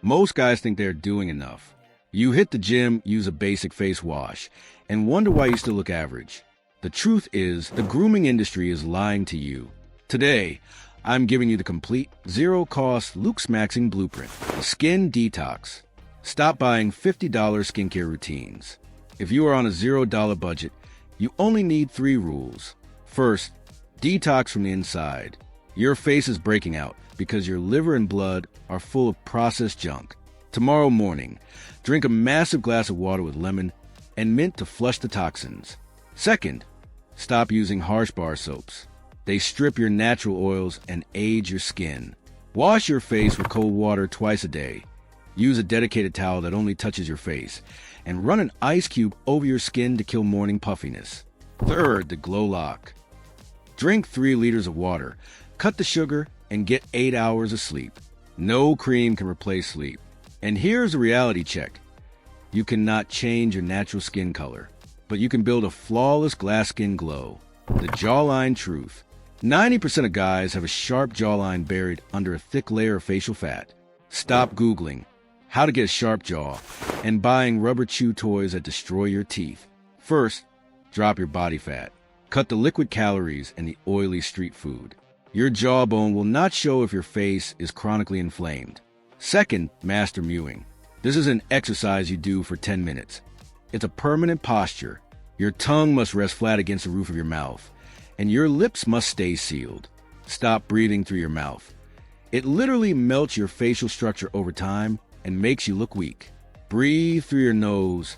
Most guys think they're doing enough. You hit the gym, use a basic face wash, and wonder why you still look average. The truth is, the grooming industry is lying to you. Today, I'm giving you the complete, zero-cost Looksmaxxing blueprint, a skin detox. Stop buying $50 skincare routines. If you are on a $0 budget, you only need 3 rules. First, detox from the inside. Your face is breaking out because your liver and blood are full of processed junk. Tomorrow morning, drink a massive glass of water with lemon and mint to flush the toxins. Second, stop using harsh bar soaps. They strip your natural oils and age your skin. Wash your face with cold water twice a day. Use a dedicated towel that only touches your face, and run an ice cube over your skin to kill morning puffiness. Third, the glow lock. Drink 3 liters of water, cut the sugar, and get 8 hours of sleep. No cream can replace sleep. And here's a reality check. You cannot change your natural skin color, but you can build a flawless glass skin glow. The jawline truth. 90% of guys have a sharp jawline buried under a thick layer of facial fat. Stop Googling how to get a sharp jaw and buying rubber chew toys that destroy your teeth. First, drop your body fat. Cut the liquid calories and the oily street food. Your jawbone will not show if your face is chronically inflamed. Second, master mewing. This is an exercise you do for 10 minutes. It's a permanent posture. Your tongue must rest flat against the roof of your mouth, and your lips must stay sealed. Stop breathing through your mouth. It literally melts your facial structure over time and makes you look weak. Breathe through your nose,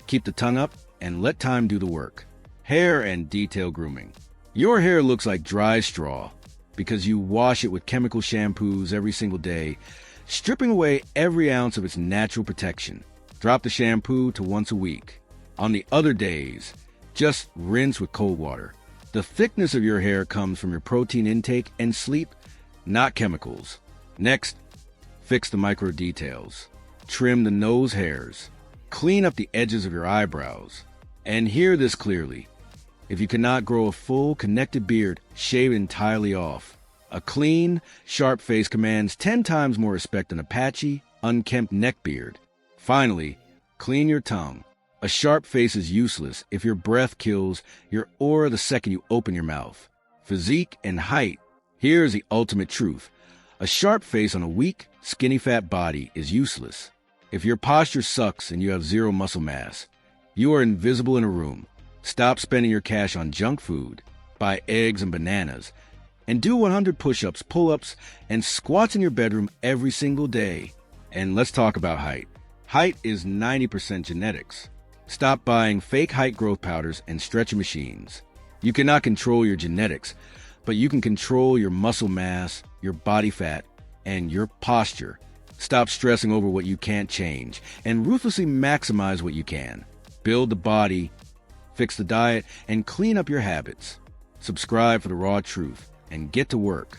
keep the tongue up, and let time do the work. Hair and detail grooming. Your hair looks like dry straw because you wash it with chemical shampoos every single day, stripping away every ounce of its natural protection. Drop the shampoo to once a week. On the other days, just rinse with cold water. The thickness of your hair comes from your protein intake and sleep, not chemicals. Next, fix the micro details. Trim the nose hairs. Clean up the edges of your eyebrows. And hear this clearly. If you cannot grow a full, connected beard, shave it entirely off. A clean, sharp face commands 10 times more respect than a patchy, unkempt neck beard. Finally, clean your tongue. A sharp face is useless if your breath kills your aura the second you open your mouth. Physique and height. Here's the ultimate truth. A sharp face on a weak, skinny fat body is useless. If your posture sucks and you have 0 muscle mass, you are invisible in a room. Stop spending your cash on junk food. Buy eggs and bananas. And do 100 push-ups, pull-ups, and squats in your bedroom every single day. And let's talk about height. Height is 90% genetics. Stop buying fake height growth powders and stretching machines. You cannot control your genetics, but you can control your muscle mass, your body fat, and your posture. Stop stressing over what you can't change and ruthlessly maximize what you can. Build the body, fix the diet, and clean up your habits. Subscribe for the raw truth and get to work.